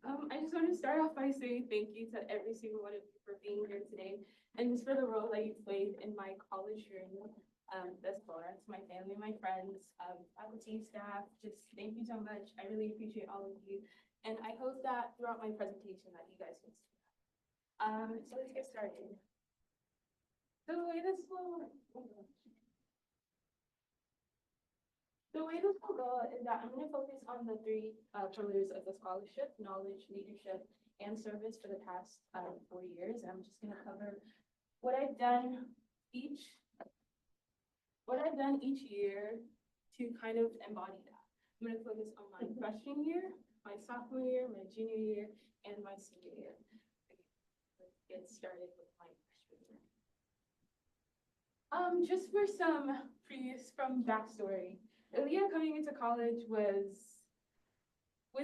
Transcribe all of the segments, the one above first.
I just want to start off by saying thank you to every single one of you for being here today, and just for the role that you played in my college journey thus far. To my family, my friends, faculty, staff, just thank you so much. I really appreciate all of you, and I hope that throughout my presentation that you guys can see that. So let's get started. So the way this will, The way this will go is that I'm going to focus on the three pillars of the scholarship: knowledge, leadership, and service for the past 4 years. I'm just going to cover what I've done each what I've done each year to kind of embody that. I'm going to focus on my freshman year, my sophomore year, my junior year, and my senior year. Okay, let's get started with my freshman year. Just for some from backstory, Aliyyah coming into college was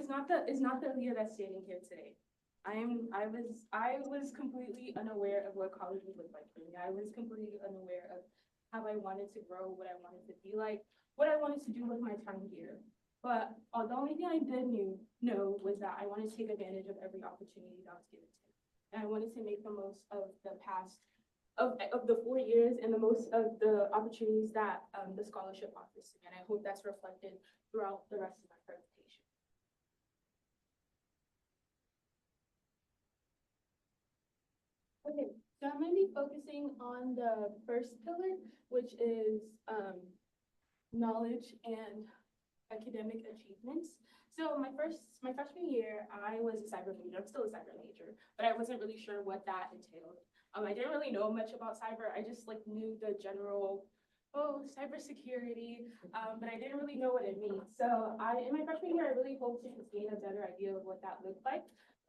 not the is not the Aliyyah that's standing here today. I was completely unaware of what college would look like for me. I was completely unaware of how I wanted to grow, what I wanted to be like, what I wanted to do with my time here. But the only thing I did know was that I wanted to take advantage of every opportunity that was given to me. And I wanted to make the most of the past of the 4 years and the most of the opportunities that the scholarship offers to me. And I hope that's reflected throughout the rest of my presentation. Okay, so I'm going to be focusing on the first pillar, which is knowledge and academic achievements. So my freshman year, I was a cyber major. I'm still a cyber major, but I wasn't really sure what that entailed. I didn't really know much about cyber. I just like knew the general, cybersecurity, but I didn't really know what it means. So in my freshman year, I really hoped to gain a better idea of what that looked like.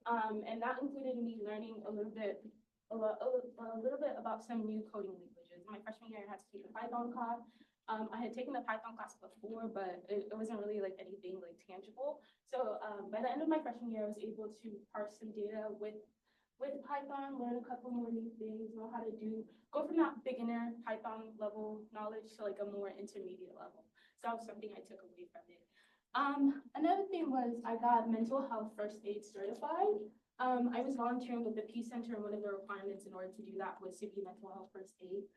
And that included me learning a little bit about some new coding languages. In my freshman year, I had to take a Python class. I had taken the Python class before, but it wasn't really like anything like tangible. So by the end of my freshman year, I was able to parse some data with Python, learn a couple more new things, know how to go from that beginner Python level knowledge to like a more intermediate level. So that was something I took away from it. Another thing was I got mental health first aid certified. I was volunteering with the Peace Center, and one of the requirements in order to do that was to be mental health first aid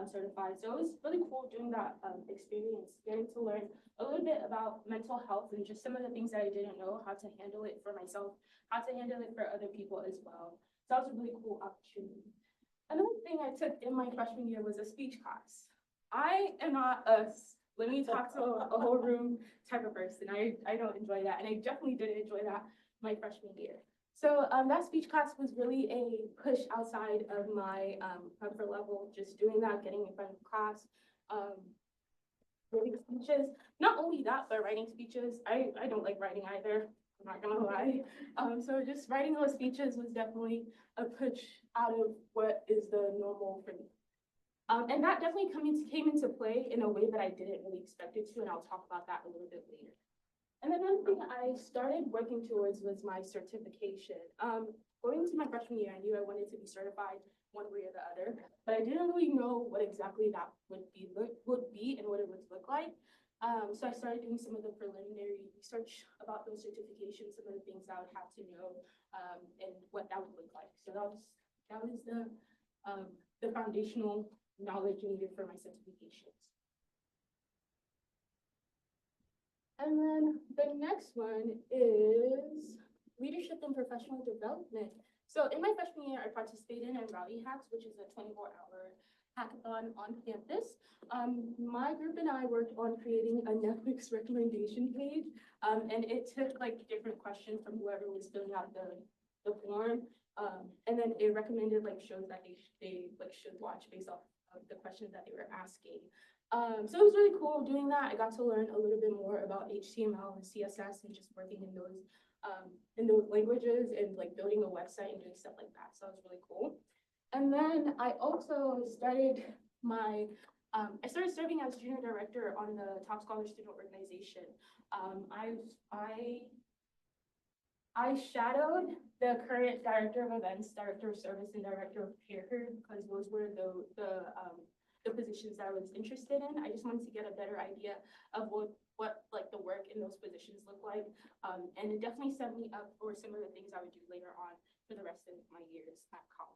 certified. So it was really cool doing that experience, getting to learn a little bit about mental health and just some of the things that I didn't know, how to handle it for myself, how to handle it for other people as well. So that was a really cool opportunity. Another thing I took in my freshman year was a speech class. I am not let me talk to a whole room type of person. I don't enjoy that, and I definitely didn't enjoy that my freshman year. So that speech class was really a push outside of my comfort level, just doing that, getting in front of class, writing speeches. Not only that, but writing speeches. I don't like writing either. I'm not gonna lie. So just writing those speeches was definitely a push out of what is the normal for me. And that definitely came into play in a way that I didn't really expect it to, and I'll talk about that a little bit later. And then another thing I started working towards was my certification. Going into my freshman year, I knew I wanted to be certified one way or the other, but I didn't really know what exactly that would be and what it would look like. So I started doing some of the preliminary research about those certifications, some of the things I would have to know, and what that would look like. So that was the foundational knowledge needed for my certifications. And then the next one is leadership and professional development. So in my freshman year, I participated in Rowdy Hacks, which is a 24-hour hackathon on campus. My group and I worked on creating a Netflix recommendation page, and it took like different questions from whoever was filling out the form, and then it recommended like shows that they like should watch based off of the questions that they were asking. So it was really cool doing that. I got to learn a little bit more about HTML and CSS and just working in those languages and like building a website and doing stuff like that. So it was really cool. And then I also started I started serving as junior director on the Top Scholar Student Organization. I shadowed the current director of events, director of service, and director of peer because those were the positions that I was interested in. I just wanted to get a better idea of what like the work in those positions look like. And it definitely set me up for some of the things I would do later on for the rest of my years at college.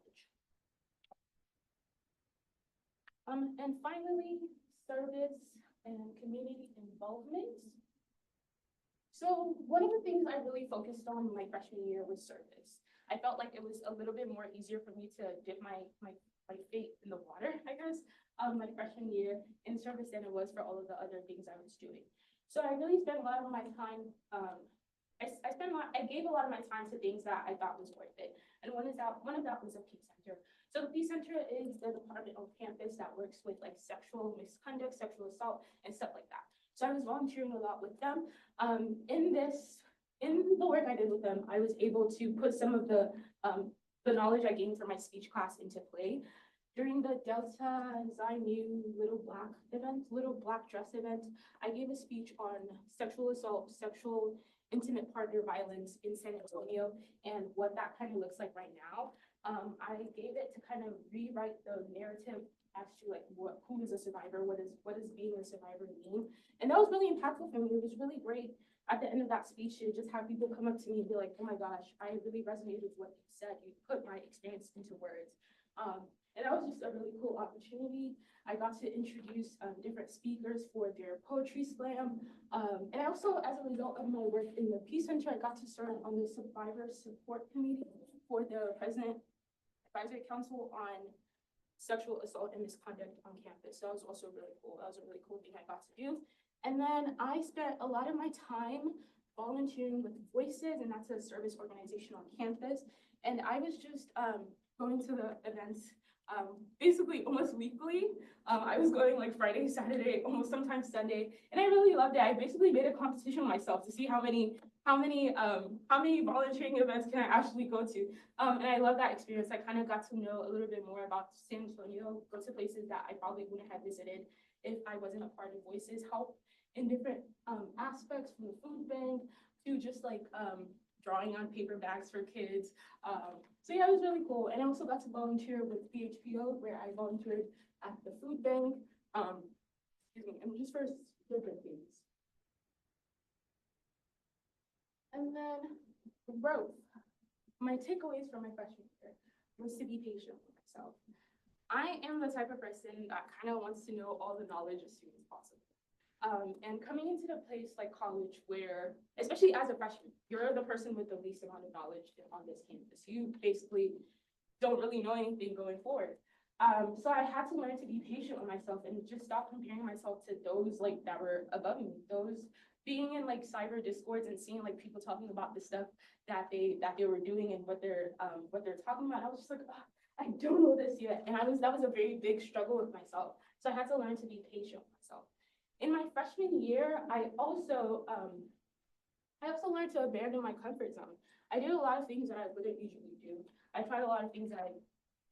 And finally, service and community involvement. So one of the things I really focused on my freshman year was service. I felt like it was a little bit more easier for me to dip my feet in the water, I guess, my freshman year in service than it was for all of the other things I was doing. So I really spent a lot of my time, I gave a lot of my time to things that I thought was worth it. And one of that was a peace center. So the peace center is the department on campus that works with like sexual misconduct, sexual assault, and stuff like that. So I was volunteering a lot with them. In the work I did with them, I was able to put some of the knowledge I gained from my speech class into play. During the Delta Xi Mu Little Black Dress event, I gave a speech on sexual assault, sexual intimate partner violence in San Antonio, and what that kind of looks like right now. I gave it to kind of rewrite the narrative as to like who is a survivor, what does being a survivor mean, and that was really impactful for me. It was really great at the end of that speech to just have people come up to me and be like, "Oh my gosh, I really resonated with what you said. You put my experience into words." And that was just a really cool opportunity. I got to introduce different speakers for their poetry slam. And I also, as a result of my work in the Peace Center, I got to serve on the Survivor Support Committee for the President Advisory Council on Sexual Assault and Misconduct on campus. So that was also really cool. That was a really cool thing I got to do. And then I spent a lot of my time volunteering with Voices, and that's a service organization on campus. And I was just going to the events basically almost weekly. I was going like Friday, Saturday, almost sometimes Sunday, and I really loved it. I basically made a competition myself to see how many volunteering events can I actually go to. And I love that experience. I kind of got to know a little bit more about San Antonio, go to places that I probably wouldn't have visited if I wasn't a part of Voices, help in different aspects, from the food bank to just like drawing on paper bags for kids. So yeah, it was really cool. And I also got to volunteer with BHPO, where I volunteered at the food bank. And just for different things. And then growth. My takeaways from my freshman year was to be patient with myself. I am the type of person that kind of wants to know all the knowledge as soon as possible. And coming into a place like college where, especially as a freshman, you're the person with the least amount of knowledge on this campus. You basically don't really know anything going forward. So I had to learn to be patient with myself and just stop comparing myself to those like that were above me. Those being in like cyber discords and seeing like people talking about the stuff that they were doing and what they're talking about. I was just like, oh, I don't know this yet. And that was a very big struggle with myself. So I had to learn to be patient with myself. In my freshman year, I also learned to abandon my comfort zone. I did a lot of things that I wouldn't usually do. I tried a lot of things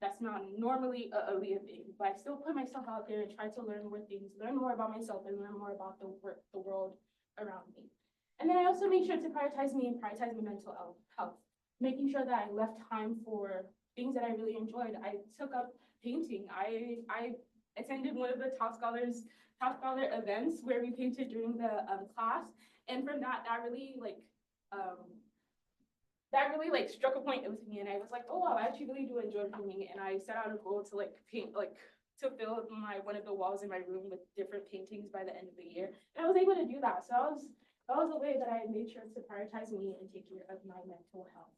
that's not normally a Aliyyah thing, but I still put myself out there and tried to learn more things, learn more about myself, and learn more about the world around me. And then I also made sure to prioritize me and prioritize my mental health, making sure that I left time for things that I really enjoyed. I took up painting. I attended one of the top scholar events where we painted during the class, and from that really struck a point with me, and I was like, oh wow, I actually really do enjoy painting. And I set out a goal to like paint to fill one of the walls in my room with different paintings by the end of the year, and I was able to do that. So that was a way that I made sure to prioritize me and take care of my mental health.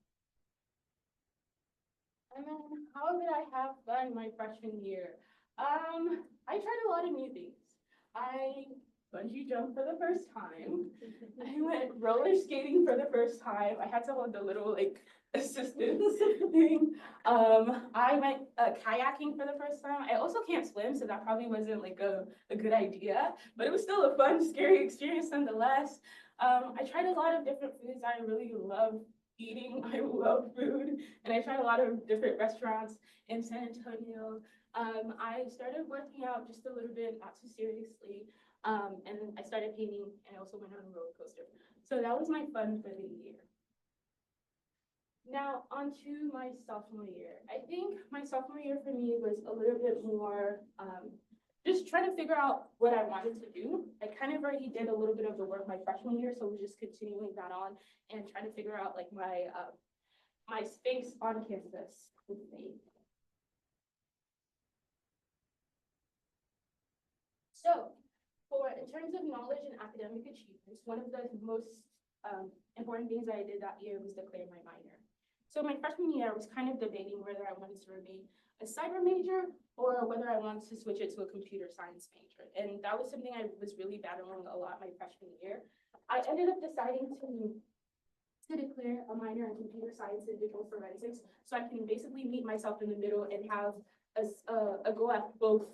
And then how did I have fun my freshman year? I tried a lot of new things. I bungee jumped for the first time. I went roller skating for the first time. I had to hold the little like assistance thing. I went kayaking for the first time. I also can't swim, so that probably wasn't like a good idea, but it was still a fun, scary experience nonetheless. I tried a lot of different foods. I really love eating. I love food, and I tried a lot of different restaurants in San Antonio. I started working out just a little bit, not too seriously, and I started painting, and I also went on a roller coaster. So that was my fun for the year. Now, on to my sophomore year. I think my sophomore year for me was a little bit more just trying to figure out what I wanted to do. I kind of already did a little bit of the work my freshman year, so I was just continuing that on and trying to figure out like my space on campus with me. So, in terms of knowledge and academic achievements, one of the most important things I did that year was declare my minor. So my freshman year, I was kind of debating whether I wanted to remain a cyber major or whether I wanted to switch it to a computer science major. And that was something I was really battling a lot my freshman year. I ended up deciding to declare a minor in computer science and digital forensics, so I can basically meet myself in the middle and have a go at both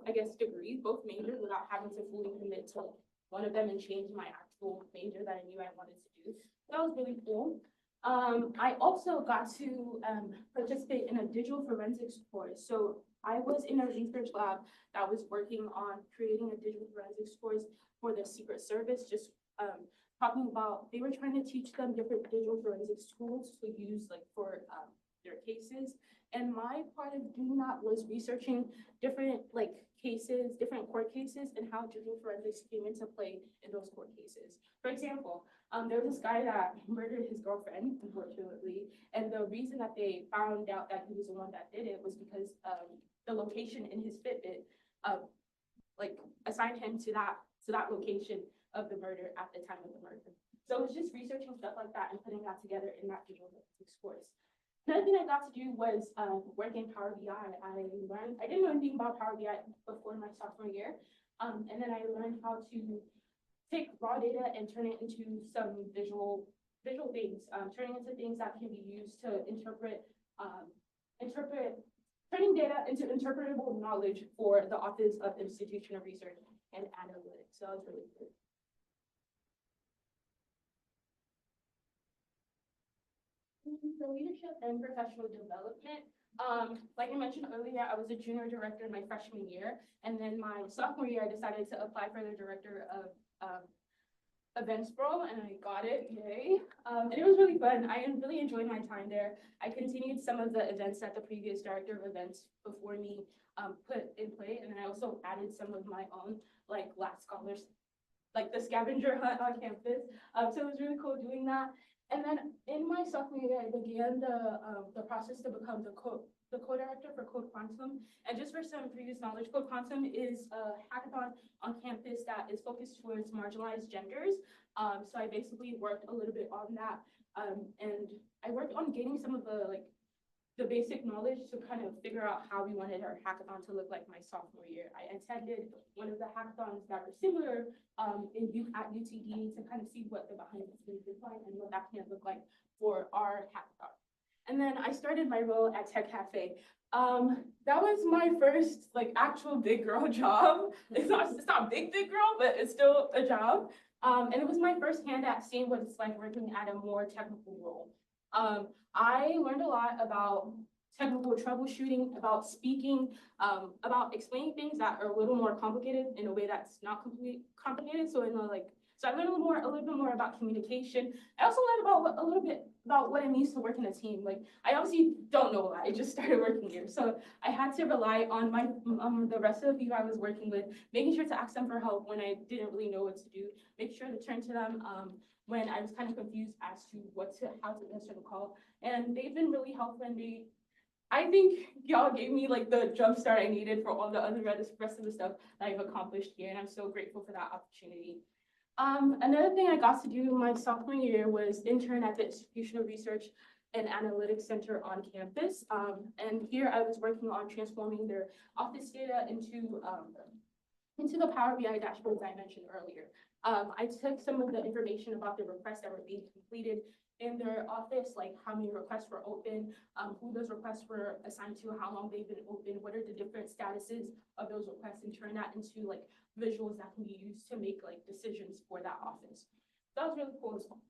I guess degrees, both majors, without having to fully commit to one of them and change my actual major that I knew I wanted to do. That was really cool. I also got to participate in a digital forensics course. So I was in a research lab that was working on creating a digital forensics course for the Secret Service, just talking about, they were trying to teach them different digital forensics tools to use like for their cases. And my part of doing that was researching different like cases, different court cases, and how digital forensics came into play in those court cases. For example, there was this guy that murdered his girlfriend, unfortunately, and the reason that they found out that he was the one that did it was because the location in his Fitbit like assigned him to that location of the murder at the time of the murder. So it was just researching stuff like that and putting that together in that digital forensics course. Another thing I got to do was work in Power BI. I didn't know anything about Power BI before my sophomore year. And then I learned how to take raw data and turn it into some visual things, turning into things that can be used to turning data into interpretable knowledge for the Office of Institutional Research and Analytics. So that was really cool. For leadership and professional development, like I mentioned earlier, I was a junior director my freshman year, and then my sophomore year, I decided to apply for the director of events role, and I got it, yay. And it was really fun. I really enjoyed my time there. I continued some of the events that the previous director of events before me put in play, and then I also added some of my own, like last scholars, like the scavenger hunt on campus. So it was really cool doing that. And then in my sophomore year, I began the process to become the co-director for Code Quantum. And just for some previous knowledge, Code Quantum is a hackathon on campus that is focused towards marginalized genders. So I basically worked a little bit on that. And I worked on gaining some of the basic knowledge to kind of figure out how we wanted our hackathon to look like my sophomore year. I attended one of the hackathons that were similar at UTD to kind of see what the behind the scenes look like and what that can look like for our hackathon. And then I started my role at Tech Cafe. That was my first like actual big girl job. It's not big girl, but it's still a job. And it was my first hand at seeing what it's like working at a more technical role. I learned a lot about technical troubleshooting, about speaking, about explaining things that are a little more complicated in a way that's not completely complicated. So I learned a little bit more about communication. I also learned a little bit about what it means to work in a team. Like I obviously don't know a lot. I just started working here, so I had to rely on the rest of the people I was working with, making sure to ask them for help when I didn't really know what to do, make sure to turn to them when I was kind of confused as to how to answer the call. And they've been really helpful, and I think y'all gave me like the jump start I needed for all the other rest of the stuff that I've accomplished here, and I'm so grateful for that opportunity. Another thing I got to do my sophomore year was intern at the Institutional Research and Analytics Center on campus. And here I was working on transforming their office data into the Power BI dashboards I mentioned earlier. I took some of the information about the requests that were being completed in their office, like how many requests were open, who those requests were assigned to, how long they've been open, what are the different statuses of those requests, and turn that into like visuals that can be used to make like decisions for that office. That was really cool as well.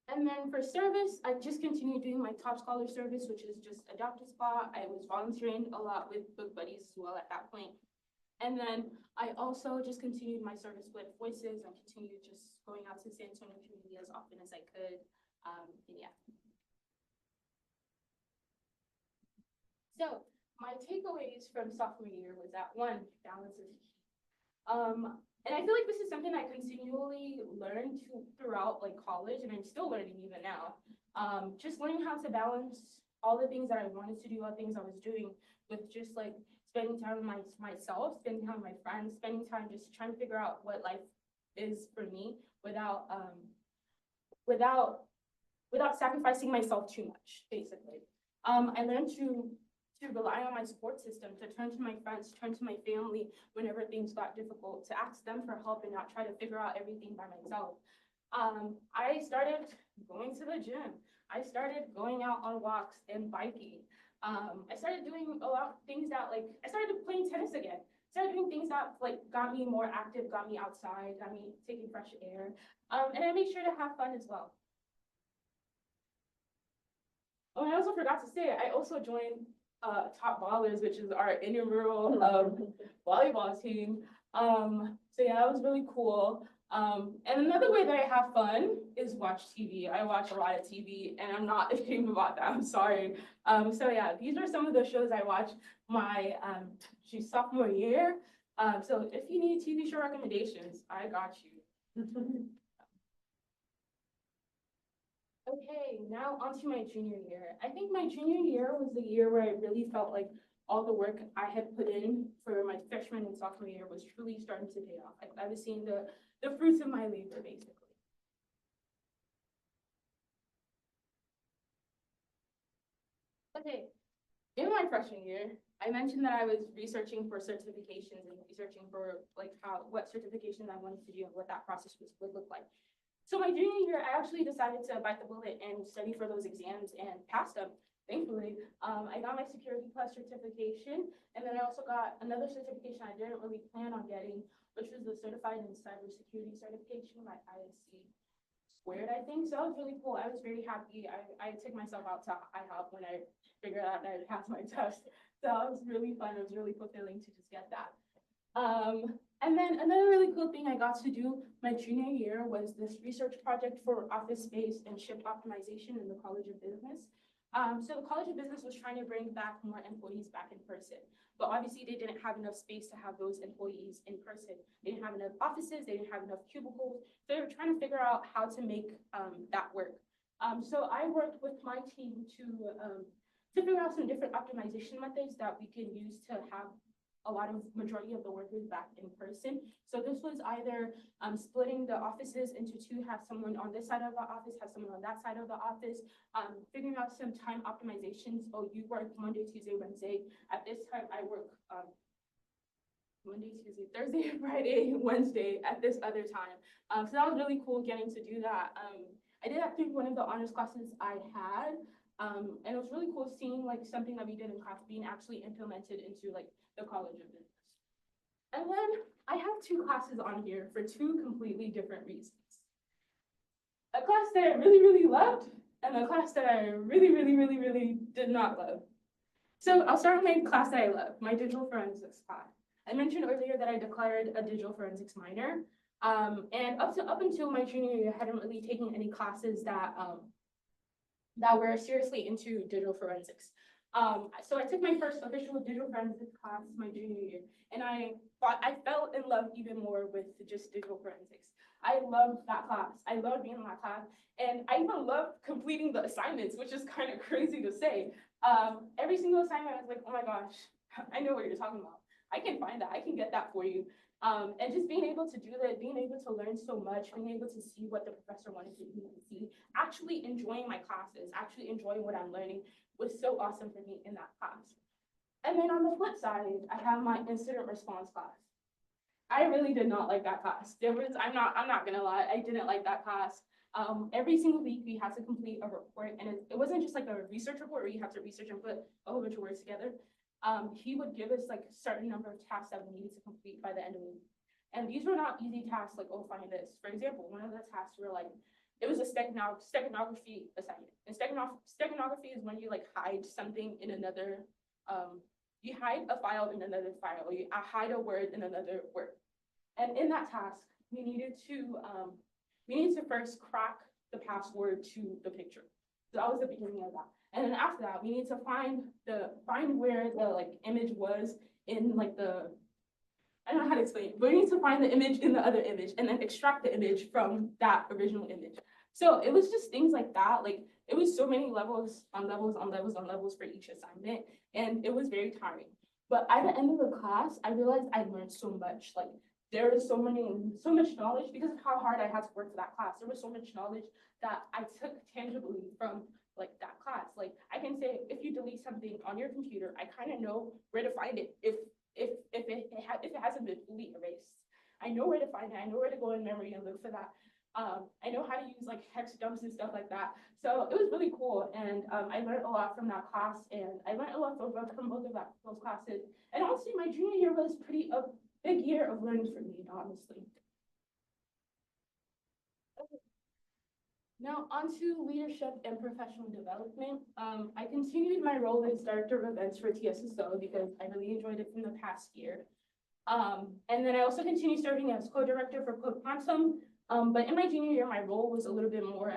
And then for service, I just continued doing my top scholar service, which is just adopt a spot. I was volunteering a lot with book buddies as well at that point. And then I also just continued my service with Voices. I continued just going out to San Antonio community as often as I could. And yeah. So my takeaways from sophomore year was that one, balance is key. And I feel like this is something I continually learn throughout like college, and I'm still learning even now. Just learning how to balance all the things that I wanted to do, all the things I was doing, with just like spending time with myself, spending time with my friends, spending time just trying to figure out what life is for me without without sacrificing myself too much, basically. I learned to rely on my support system, to turn to my friends, turn to my family whenever things got difficult, to ask them for help and not try to figure out everything by myself. I started going to the gym. I started going out on walks and biking. I started doing a lot of things that like, I started playing tennis again. Started doing things that like got me more active, got me outside, got me taking fresh air. And I made sure to have fun as well. Oh, I also forgot to say, I also joined Top Ballers, which is our intramural volleyball team. So yeah, that was really cool. And another way that I have fun is watch TV. I watch a lot of TV, and I'm not ashamed about that. I'm sorry. So yeah, these are some of the shows I watched my sophomore year. So if you need TV show recommendations, I got you. Okay, now onto my junior year. I think my junior year was the year where I really felt like all the work I had put in for my freshman and sophomore year was truly starting to pay off. I was seeing the fruits of my labor, basically. Okay, in my freshman year, I mentioned that I was researching for certifications and researching for like what certifications I wanted to do and what that process would look like. So my junior year, I actually decided to bite the bullet and study for those exams and pass them. Thankfully, I got my Security Plus certification, and then I also got another certification I didn't really plan on getting, which was the Certified in Cybersecurity certification by ISC squared, I think. So that was really cool. I was very happy. I took myself out to IHOP when I figured out that I passed my test. So it was really fun. It was really fulfilling to just get that. And then another really cool thing I got to do my junior year was this research project for office space and shift optimization in the College of Business. So the College of Business was trying to bring back more employees back in person, but obviously they didn't have enough space to have those employees in person. They didn't have enough offices, they didn't have enough cubicles. So they were trying to figure out how to make that work. So I worked with my team to figure out some different optimization methods that we can use to have a lot of majority of the workers back in person. So this was either splitting the offices into two, have someone on this side of the office, have someone on that side of the office, figuring out some time optimizations. Oh, you work Monday, Tuesday, Wednesday. At this time, I work Monday, Tuesday, Thursday, Friday, Wednesday at this other time. So that was really cool getting to do that. I did that through one of the honors classes I had. And it was really cool seeing like something that we did in class being actually implemented into like the College of Business. And then I have two classes on here for two completely different reasons. A class that I really, really loved, and a class that I really, really, really, really did not love. So I'll start with my class that I love, my digital forensics class. I mentioned earlier that I declared a digital forensics minor. And up until my junior year, I hadn't really taken any classes that were seriously into digital forensics. So I took my first official digital forensics class my junior year, and I fell in love even more with just digital forensics. I loved that class. I loved being in that class, and I even loved completing the assignments, which is kind of crazy to say. Every single assignment, I was like, oh my gosh, I know what you're talking about. I can find that. I can get that for you. And just being able to do that, being able to learn so much, being able to see what the professor wanted to see, actually enjoying my classes, actually enjoying what I'm learning was so awesome for me in that class. And then on the flip side, I have my incident response class. I really did not like that class. I'm not gonna lie, I didn't like that class. Every single week we had to complete a report, and it wasn't just like a research report where you have to research and put a whole bunch of words together. He would give us like a certain number of tasks that we needed to complete by the end of the week. And these were not easy tasks, like, oh, find this. For example, one of the tasks were like, it was a steganography assignment. And steganography is when you like hide something in another, you hide a file in another file, or you hide a word in another word. And in that task, we needed to first crack the password to the picture. So that was the beginning of that. And then after that, we need to find where the like image was in like I don't know how to explain it, but we need to find the image in the other image and then extract the image from that original image. So it was just things like that. Like it was so many levels on levels on levels on levels for each assignment. And it was very tiring. But at the end of the class, I realized I learned so much. Like there was so much knowledge because of how hard I had to work for that class. There was so much knowledge that I took tangibly from like that class. Like I can say, if you delete something on your computer, I kind of know where to find it if it hasn't been fully erased. I know where to find it. I know where to go in memory and look for that. I know how to use like hex dumps and stuff like that. So it was really cool, and I learned a lot from that class, and I learned a lot from both of those classes. And honestly, my junior year was a big year of learning for me, honestly. Now onto leadership and professional development. I continued my role as director of events for TSSO because I really enjoyed it from the past year. And then I also continued serving as co-director for Code Quantum. But in my junior year, my role was a little bit more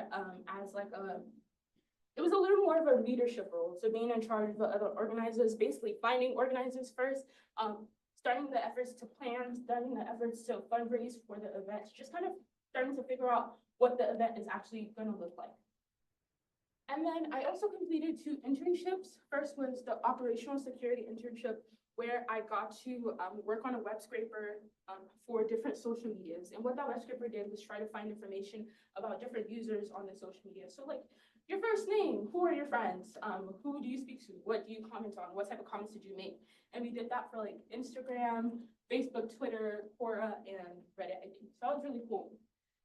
it was a little more of a leadership role. So being in charge of the other organizers, basically finding organizers first, starting the efforts to plan, starting the efforts to fundraise for the events, just kind of starting to figure out what the event is actually going to look like. And then I also completed 2 internships. First was the operational security internship, where I got to work on a web scraper for different social medias. And what that web scraper did was try to find information about different users on the social media. So like your first name, who are your friends? Who do you speak to? What do you comment on? What type of comments did you make? And we did that for like Instagram, Facebook, Twitter, Quora, and Reddit, I think. So that was really cool.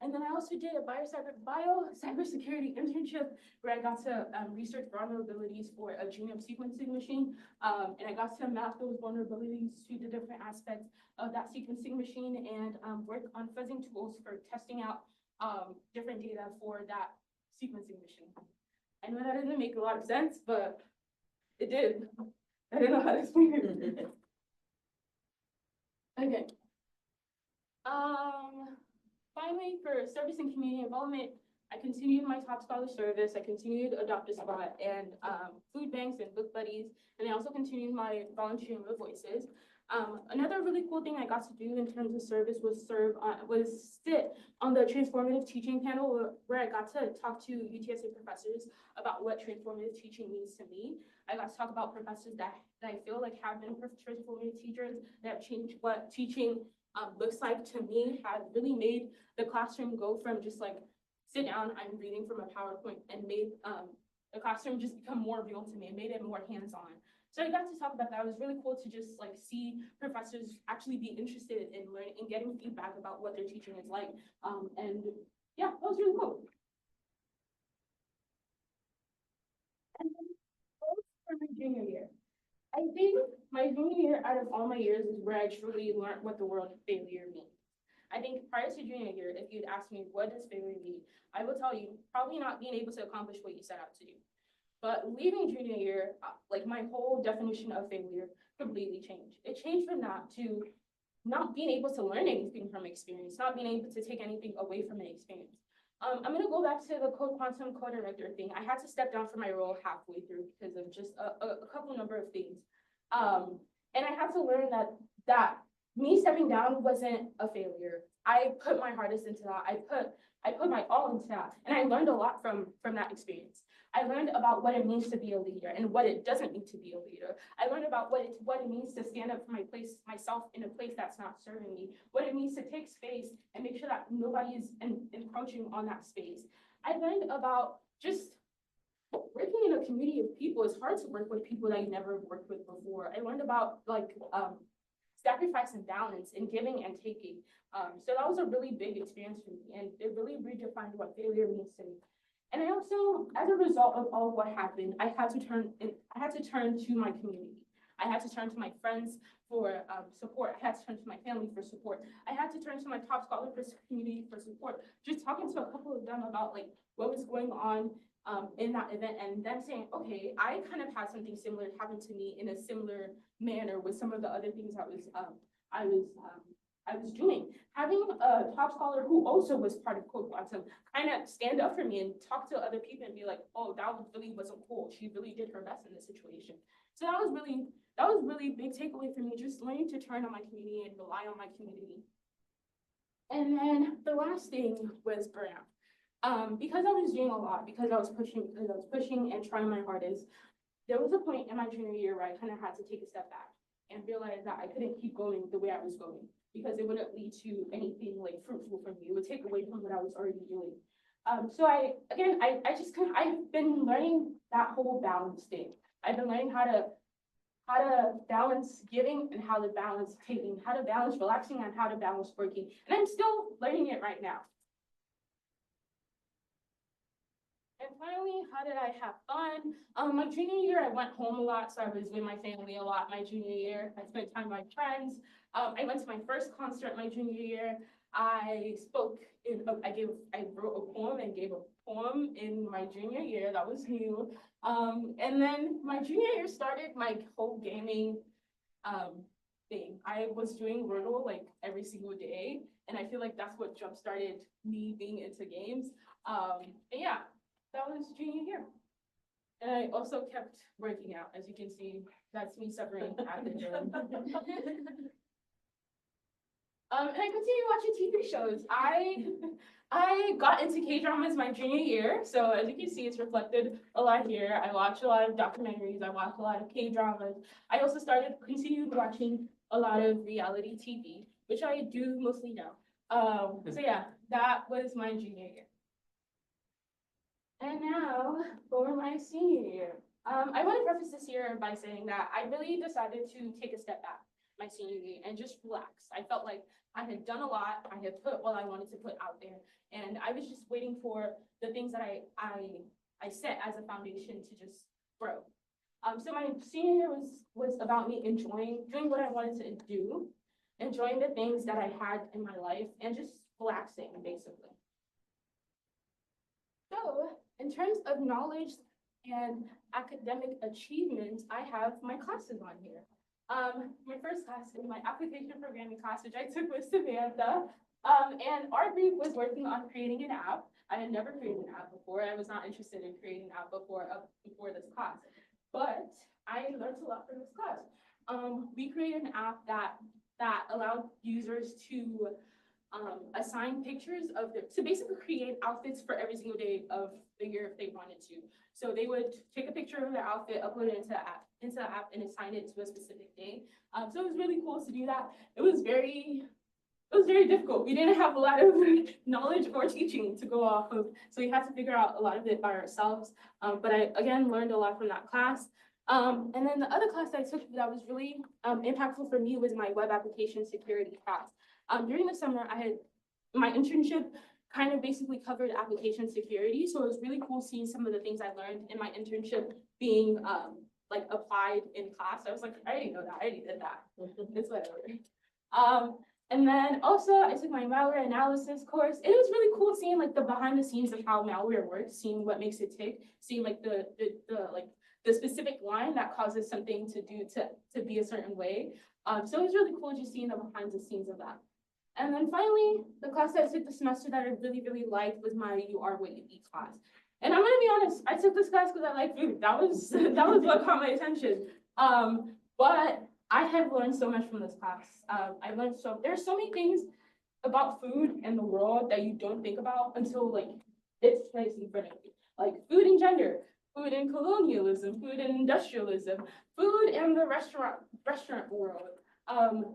And then I also did a cybersecurity internship where I got to research vulnerabilities for a genome sequencing machine. And I got to map those vulnerabilities to the different aspects of that sequencing machine and work on fuzzing tools for testing out different data for that sequencing machine. I know that didn't make a lot of sense, but it did. I don't know how to explain it. Okay. Finally, for service and community involvement, I continued my top scholar service. I continued Adopt a Spot and food banks and book buddies, and I also continued my volunteering with Voices. Another really cool thing I got to do in terms of service was sit on the transformative teaching panel where I got to talk to UTSA professors about what transformative teaching means to me. I got to talk about professors that I feel like have been transformative teachers that have changed what teaching looks like to me, have really made the classroom go from just like sit down, I'm reading from a PowerPoint, and made the classroom just become more real to me and made it more hands-on. So I got to talk about that. It was really cool to just like see professors actually be interested in learning and getting feedback about what their teaching is like. And yeah, that was really cool. And then for my junior year. I think my junior year out of all my years is where I truly learned what the word failure means. I think prior to junior year, if you'd ask me what does failure mean, I will tell you probably not being able to accomplish what you set out to do. But leaving junior year, like my whole definition of failure completely changed. It changed from that to not being able to learn anything from experience, not being able to take anything away from an experience. I'm gonna go back to the Code Quantum co-director thing. I had to step down from my role halfway through because of just a couple number of things. And I had to learn that me stepping down wasn't a failure. I put my hardest into that. I put my all into that, and I learned a lot from that experience. I learned about what it means to be a leader and what it doesn't mean to be a leader. I learned about what it means to stand up for myself in a place that's not serving me, what it means to take space and make sure that nobody is encroaching on that space. I learned about just working in a community of people. It's hard to work with people that you never worked with before. I learned about like sacrifice and balance and giving and taking. So that was a really big experience for me, and it really redefined what failure means to me. And I also, as a result of all what happened, I had to turn to my community. I had to turn to my friends for support. I had to turn to my family for support. I had to turn to my top scholar community for support. Just talking to a couple of them about like what was going on in that event, and them saying, okay, I kind of had something similar happen to me in a similar manner with some of the other things I was I was doing. Having a top scholar who also was part of Code Quantum kind of stand up for me and talk to other people and be like, oh, that really wasn't cool. She really did her best in this situation. So that was really big takeaway for me, just learning to turn on my community and rely on my community. And then the last thing was burnout. Because I was doing a lot, because I was pushing and trying my hardest, there was a point in my junior year where I kind of had to take a step back and realize that I couldn't keep going the way I was going because it wouldn't lead to anything like fruitful for me. It would take away from what I was already doing. So I've been learning that whole balance thing. I've been learning how to balance giving and how to balance taking, how to balance relaxing and how to balance working. And I'm still learning it right now. And finally, how did I have fun? My junior year, I went home a lot, so I was with my family a lot my junior year. I spent time with my friends. I went to my first concert my junior year. I wrote a poem and gave a poem in my junior year. That was new. And then my junior year started my whole gaming thing. I was doing Wordle like every single day, and I feel like that's what jump started me being into games. And yeah, that was junior year. And I also kept working out. As you can see, that's me suffering at the gym. And I continue watching TV shows. I got into K-dramas my junior year. So as you can see, it's reflected a lot here. I watch a lot of documentaries. I watch a lot of K-dramas. I also continued watching a lot of reality TV, which I do mostly now. So yeah, that was my junior year. And now for my senior year. I want to preface this year by saying that I really decided to take a step back my senior year and just relax. I felt like I had done a lot. I had put what I wanted to put out there, and I was just waiting for the things that I set as a foundation to just grow. So my senior year was about me doing what I wanted to do, enjoying the things that I had in my life, and just relaxing, basically. So in terms of knowledge and academic achievements, I have my classes on here. My first class is my application programming class, which I took with Samantha. And our group was working on creating an app. I had never created an app before. I was not interested in creating an app before this class, but I learned a lot from this class. We created an app that allowed users to assign pictures to basically create outfits for every single day of the year if they wanted to. So they would take a picture of their outfit, upload it into the app, and assign it to a specific day. So it was really cool to do that. It was very difficult. We didn't have a lot of knowledge or teaching to go off of, so we had to figure out a lot of it by ourselves. But I, again, learned a lot from that class. And then the other class that I took that was really impactful for me was my web application security class. During the summer, my internship kind of basically covered application security. So it was really cool seeing some of the things I learned in my internship being like applied in class. I was like, I already know that, I already did that. It's whatever. And then also I took my malware analysis course. It was really cool seeing like the behind the scenes of how malware works, seeing what makes it tick, seeing like the specific line that causes something to be a certain way. So it was really cool just seeing the behind the scenes of that. And then finally, the class that I took this semester that I really, really liked was my You Are What You Eat class. And I'm gonna be honest, I took this class because I like food. That was what caught my attention. But I have learned so much from this class. There's so many things about food and the world that you don't think about until like it's placed in front of you. Like food and gender, food and colonialism, food and industrialism, food and the restaurant world.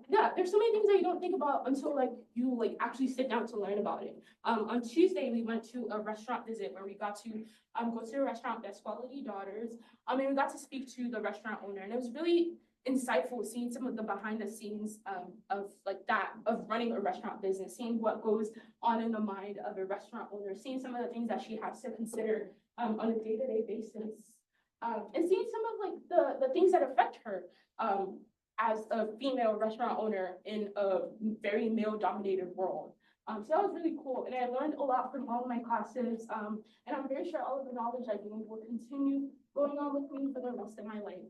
Yeah, there's so many things that you don't think about until like you like actually sit down to learn about it. On Tuesday, we went to a restaurant visit where we got to go to a restaurant, Best Quality Daughters. And we got to speak to the restaurant owner, and it was really insightful seeing some of the behind the scenes of running a restaurant business, seeing what goes on in the mind of a restaurant owner, seeing some of the things that she has to consider on a day-to-day basis, and seeing some of like the things that affect her as a female restaurant owner in a very male-dominated world. So that was really cool, and I learned a lot from all of my classes, and I'm very sure all of the knowledge I gained will continue going on with me for the rest of my life.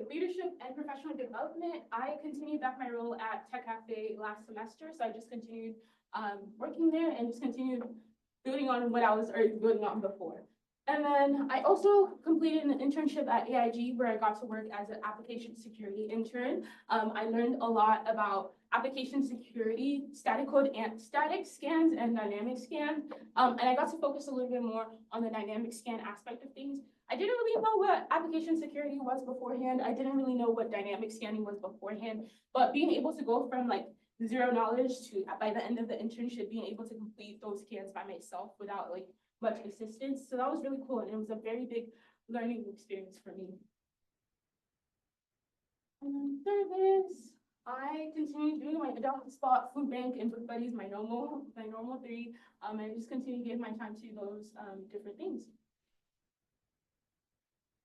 leadership and professional development, I continued back my role at Tech Cafe last semester. So I just continued working there and just continued building on what I was already building on before. And then I also completed an internship at AIG where I got to work as an application security intern. I learned a lot about application security, static scans and dynamic scans. And I got to focus a little bit more on the dynamic scan aspect of things. I didn't really know what application security was beforehand. I didn't really know what dynamic scanning was beforehand, but being able to go from like zero knowledge to, by the end of the internship, being able to complete those scans by myself without like much assistance. So that was really cool. And it was a very big learning experience for me. And then third is, I continue doing my Adopt a Spot, Food Bank, and Book Buddies, my normal three. And I just continue to give my time to those different things.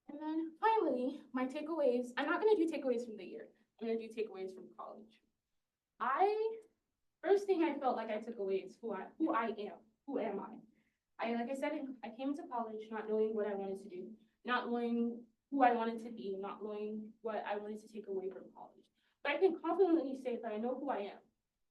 And then finally, my takeaways. I'm not going to do takeaways from the year. I'm going to do takeaways from college. First thing I felt like I took away is who I am. Who am I? Like I said, I came into college not knowing what I wanted to do, not knowing who I wanted to be, not knowing what I wanted to take away from college. But I can confidently say that I know who I am.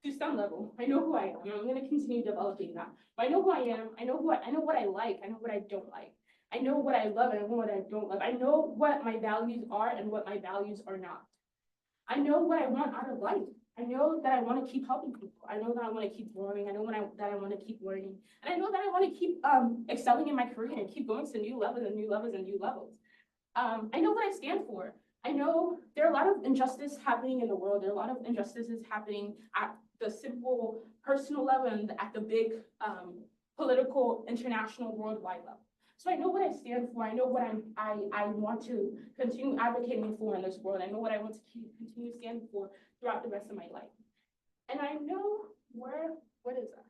To some level, I know who I am, and I'm going to continue developing that. But I know who I am. I know what I like. I know what I don't like. I know what I love and I know what I don't love. I know what my values are and what my values are not. I know what I want out of life. I know that I want to keep helping people. I know that I want to keep growing. I know that I want to keep learning. And I know that I want to keep excelling in my career and keep going to new levels and new levels and new levels. I know what I stand for. I know there are a lot of injustice happening in the world. There are a lot of injustices happening at the simple personal level and at the big political, international, worldwide level. So I know what I stand for. I know what I want to continue advocating for in this world. I know what I want to continue standing for throughout the rest of my life. And I know what is that?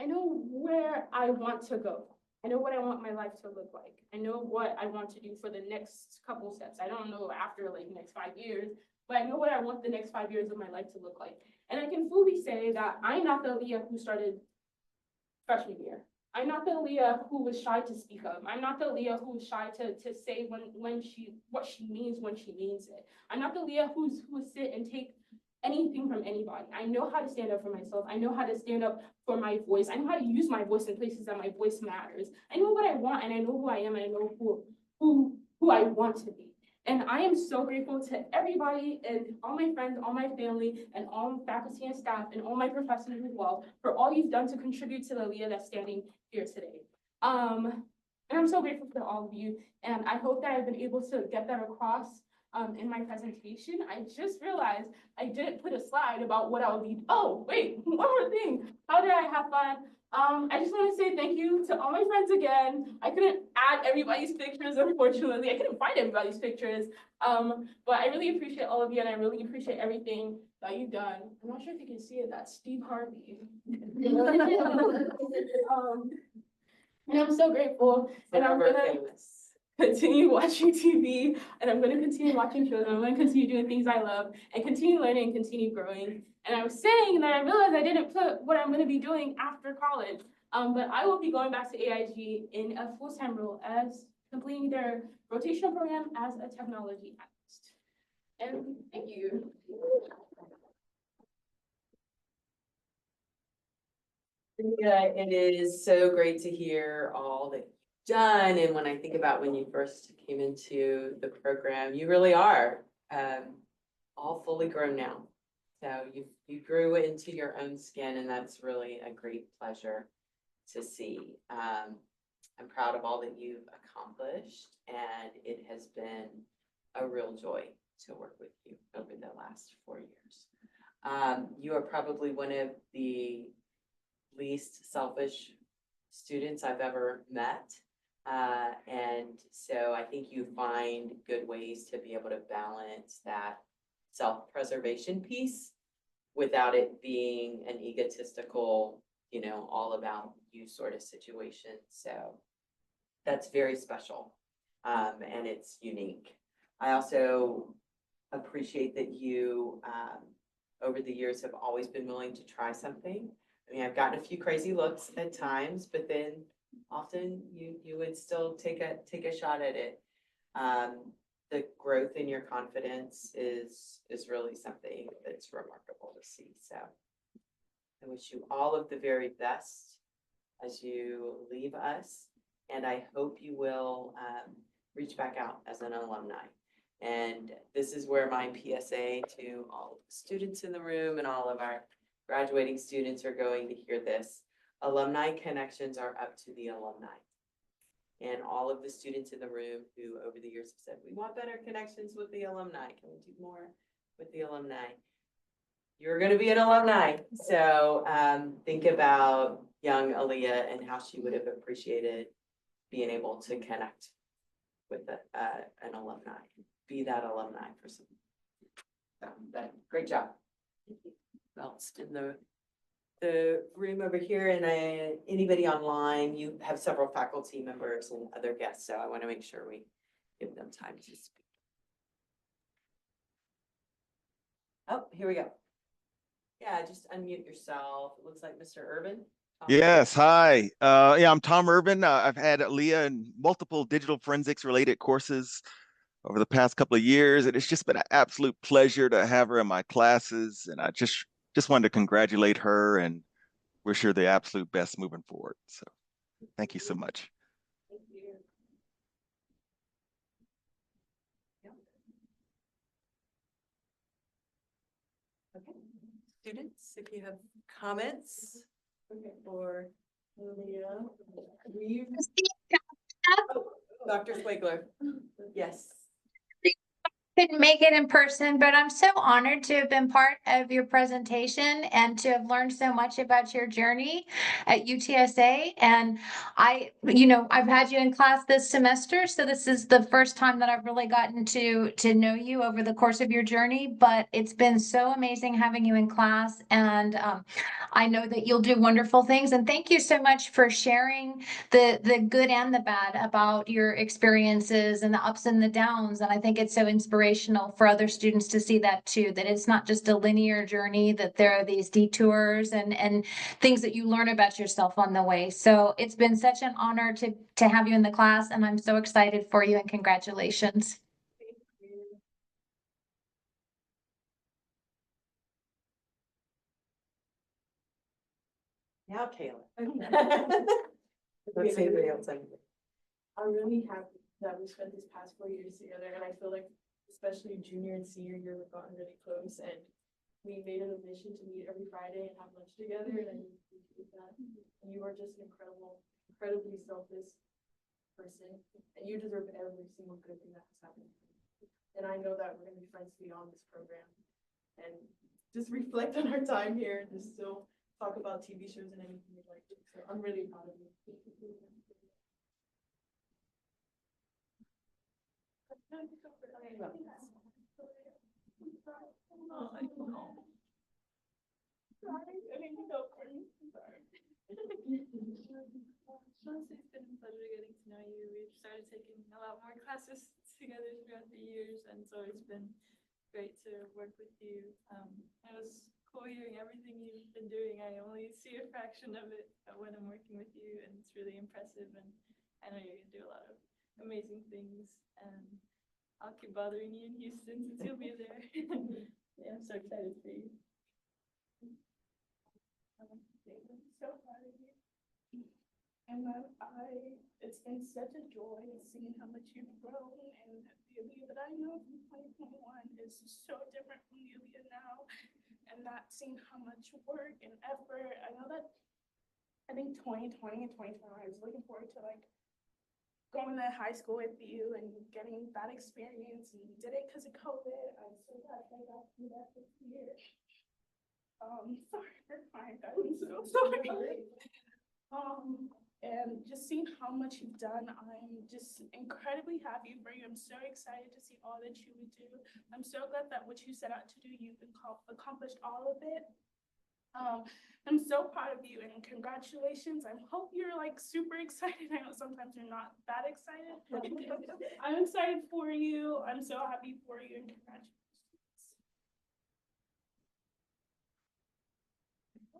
I know where I want to go. I know what I want my life to look like. I know what I want to do for the next couple steps. I don't know after like next 5 years, but I know what I want the next 5 years of my life to look like. And I can fully say that I'm not the Aliyyah who started freshman year. I'm not the Aliyyah who was shy to speak up. I'm not the Aliyyah who was shy to say what she means when she means it. I'm not the Aliyyah who sit and take anything from anybody. I know how to stand up for myself. I know how to stand up for my voice. I know how to use my voice in places that my voice matters. I know what I want and I know who I am and I know who I want to be. And I am so grateful to everybody and all my friends, all my family, and all faculty and staff, and all my professors as well, for all you've done to contribute to the Aliyyah that's standing here today. And I'm so grateful for all of you, and I hope that I've been able to get that across in my presentation. I just realized I didn't put a slide about what I'll be. Oh, wait, one more thing. How did I have fun? I just want to say thank you to all my friends again. I couldn't add everybody's pictures, unfortunately. I couldn't find everybody's pictures. But I really appreciate all of you, and I really appreciate everything that you've done. I'm not sure if you can see it, that's Steve Harvey. And I'm so grateful. And I'm gonna continue watching TV, and I'm gonna continue watching shows, and I'm gonna continue doing things I love, and continue learning and continue growing. And I was saying that I realized I didn't put what I'm gonna be doing after college. But I will be going back to AIG in a full-time role as completing their rotational program as a technology analyst. And thank you. Yeah, it is so great to hear all that you've done. And when I think about when you first came into the program, you really are all fully grown now. So you grew into your own skin, and that's really a great pleasure to see. I'm proud of all that you've accomplished, and it has been a real joy to work with you over the last 4 years. You are probably one of the least selfish students I've ever met. And so I think you find good ways to be able to balance that self-preservation piece without it being an egotistical, all about you sort of situation. So that's very special, and it's unique. I also appreciate that you, over the years, have always been willing to try something. I mean, I've gotten a few crazy looks at times, but then often you would still take a shot at it. the growth in your confidence is really something that's remarkable to see. So I wish you all of the very best as you leave us. And I hope you will reach back out as an alumni. And this is where my PSA to all the students in the room and all of our graduating students are going to hear this. Alumni connections are up to the alumni. And all of the students in the room who over the years have said, we want better connections with the alumni. Can we do more with the alumni? You're going to be an alumni. So think about young Aliyyah and how she would have appreciated being able to connect with an alumni, be that alumni for some. So, great job. Well, it's in the room over here, and anybody online, you have several faculty members and other guests, so I want to make sure we give them time to speak. Oh, here we go. Yeah, just unmute yourself. It looks like Mr. Urban. Yes, hi. Yeah, I'm Tom Urban. I've had Aliyyah in multiple digital forensics related courses over the past couple of years, and it's just been an absolute pleasure to have her in my classes. And I just wanted to congratulate her and wish her the absolute best moving forward. So thank you so much. Thank you. Okay, students, if you have comments. Okay, for Aliyyah, Dr. Swigler. Yes. Couldn't make it in person, but I'm so honored to have been part of your presentation and to have learned so much about your journey at UTSA. And I've had you in class this semester, so this is the first time that I've really gotten to know you over the course of your journey. But it's been so amazing having you in class, and I know that you'll do wonderful things. And thank you so much for sharing the good and the bad about your experiences and the ups and the downs. And I think it's so inspirational for other students to see that too, that it's not just a linear journey, that there are these detours and things that you learn about yourself on the way. So it's been such an honor to have you in the class, and I'm so excited for you, and congratulations. Thank you. Now, Kayla. Let's see anybody else. I'm really happy that we spent this past 4 years together, and I feel like especially junior and senior year, we've gotten really close, and we made it a mission to meet every Friday and have lunch together, and I really appreciate that. And you are just an incredibly selfless person, and you deserve every single good thing that has happened. And I know that we're gonna be friends beyond this program, and just reflect on our time here, and just still talk about TV shows and anything you'd like to. So I'm really proud of you. Honestly, it's been a pleasure getting to know you. We've started taking a lot more classes together throughout the years, and so it's been great to work with you. It was cool hearing everything you've been doing. I only see a fraction of it when I'm working with you, and it's really impressive, and I know you're gonna do a lot of amazing things, and I'll keep bothering you in Houston since you'll be there. Yeah, I'm so excited for you. So proud of you. And it's been such a joy seeing how much you've grown, and the Aliyyah that I know from 2021 is so different from the Aliyyah now, and not seeing how much work and effort. I know that I think 2020 and 2021, I was looking forward to like going to high school with you and getting that experience, and we did it because of COVID. I'm so glad I got to do that this year. Sorry for crying, guys. I'm so sorry. And just seeing how much you've done, I'm just incredibly happy for you. I'm so excited to see all that you would do. I'm so glad that what you set out to do, you've accomplished all of it. I'm so proud of you, and congratulations. I hope you're like super excited. I know sometimes you're not that excited. I'm excited for you. I'm so happy for you, and congratulations.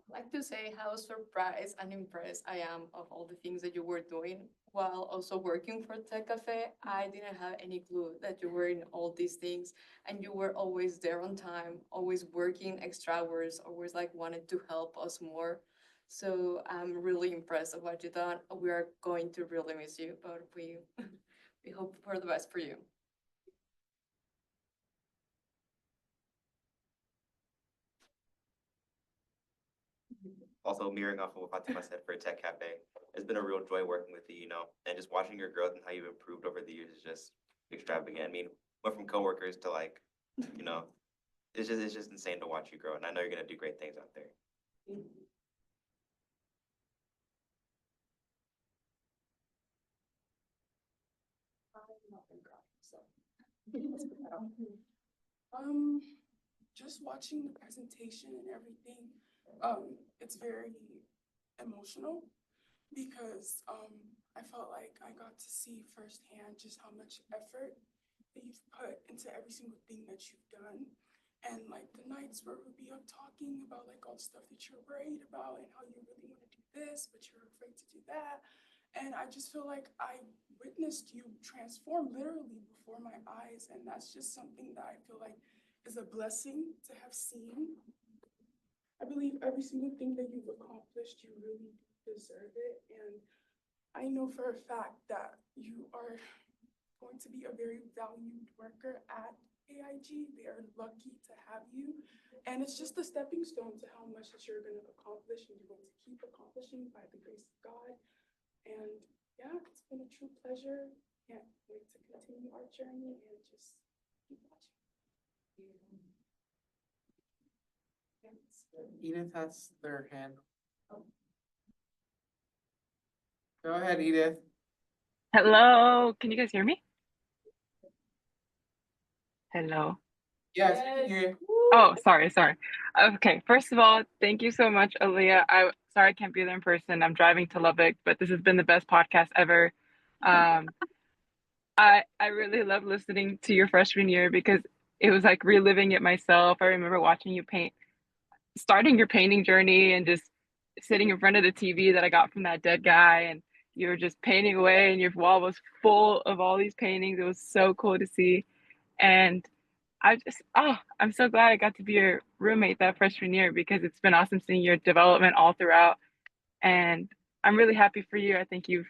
like to say how surprised and impressed I am of all the things that you were doing while also working for Tech Cafe. I didn't have any clue that you were in all these things and you were always there on time, always working extra hours, always like wanted to help us more. So I'm really impressed of what you done. We are going to really miss you, but we we hope for the best for you. Also mirroring off of what Fatima said for Tech Cafe, it's been a real joy working with you, and just watching your growth and how you've improved over the years is just extravagant. I mean, went from coworkers to like, you know, it's just insane to watch you grow, and I know you're gonna do great things out there. Just watching the presentation and everything, it's very emotional because I felt like I got to see firsthand just how much effort that you've put into every single thing that you've done. And like the nights where we'd be up talking about like all the stuff that you're worried about and how you really want to do this, but you're afraid to do that. And I just feel like I witnessed you transform literally before my eyes. And that's just something that I feel like is a blessing to have seen. I believe every single thing that you've accomplished, you really deserve it. And I know for a fact that you are going to be a very valued worker at AIG. They are lucky to have you. And it's just a stepping stone to how much that you're going to accomplish and you're going to keep accomplishing by the grace of God. And yeah, it's been a true pleasure. Can't wait to continue our journey and just keep watching. Edith has their hand. Go ahead, Edith. Hello, can you guys hear me? Hello. Yes, we can hear you. Oh, sorry. Okay, first of all, thank you so much, Aliyyah. Sorry I can't be there in person. I'm driving to Lubbock, but this has been the best podcast ever. I really love listening to your freshman year because it was like reliving it myself. I remember watching you paint, starting your painting journey and just sitting in front of the TV that I got from that dead guy, and you were just painting away and your wall was full of all these paintings. It was so cool to see. And I'm so glad I got to be your roommate that freshman year because it's been awesome seeing your development all throughout. And I'm really happy for you. I think you've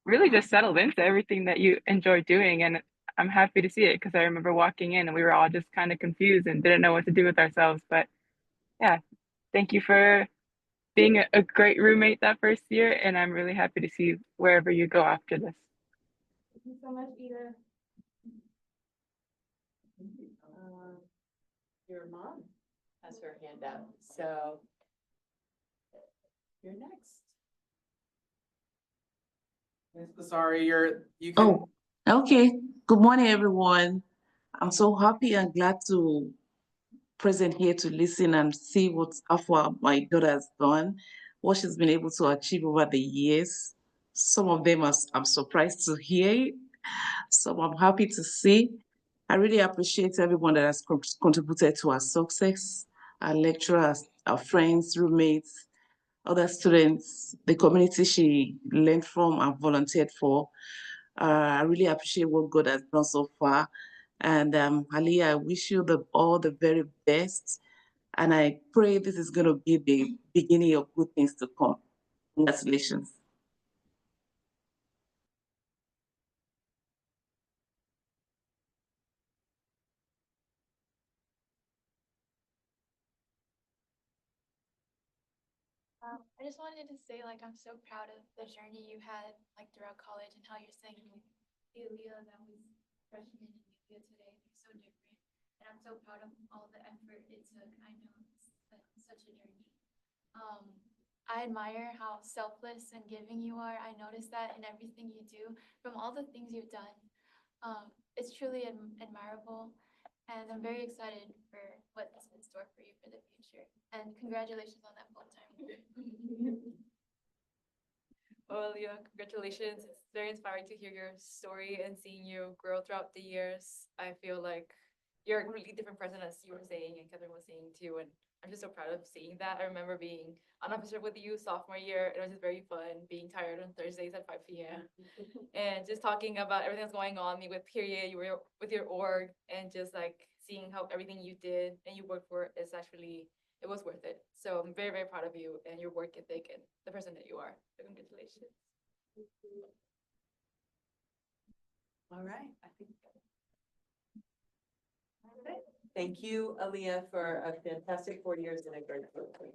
really just settled into everything that you enjoy doing. And I'm happy to see it because I remember walking in and we were all just kind of confused and didn't know what to do with ourselves. But yeah, thank you for being a great roommate that first year. And I'm really happy to see you wherever you go after this. Thank you so much, Ida. Your mom has her hand up, so you're next. Miss Busari, you can. Oh, okay. Good morning, everyone. I'm so happy and glad to present here to listen and see how far my daughter has done, what she's been able to achieve over the years. Some of them I'm surprised to hear, some I'm happy to see. I really appreciate everyone that has contributed to our success, our lecturers, our friends, roommates, other students, the community she learned from and volunteered for. I really appreciate what God has done so far. And Aliyyah, I wish you all the very best. And I pray this is going to be the beginning of good things to come. Congratulations. I just wanted to say, like, I'm so proud of the journey you had, like, throughout college and how you're saying, like, the Aliyyah that was freshman and Aliyyah today, they're so different. And I'm so proud of all the effort it took. I know it's such a journey. I admire how selfless and giving you are. I notice that in everything you do, from all the things you've done. It's truly admirable. And I'm very excited for what's in store for you for the future. And congratulations on that full-time. Well, yeah, congratulations. It's very inspiring to hear your story and seeing you grow throughout the years. I feel like you're a completely different person, as you were saying and Catherine was saying too. And I'm just so proud of seeing that. I remember being an officer with you sophomore year. It was just very fun, being tired on Thursdays at 5 p.m. and just talking about everything that's going on. Me with Period, you were with your org, and just like seeing how everything you did and you worked for is actually, it was worth it. So I'm very, very proud of you and your work ethic and the person that you are. So congratulations. All right, I think. Okay. Thank you, Aliyyah, for a fantastic 4 years and a great program.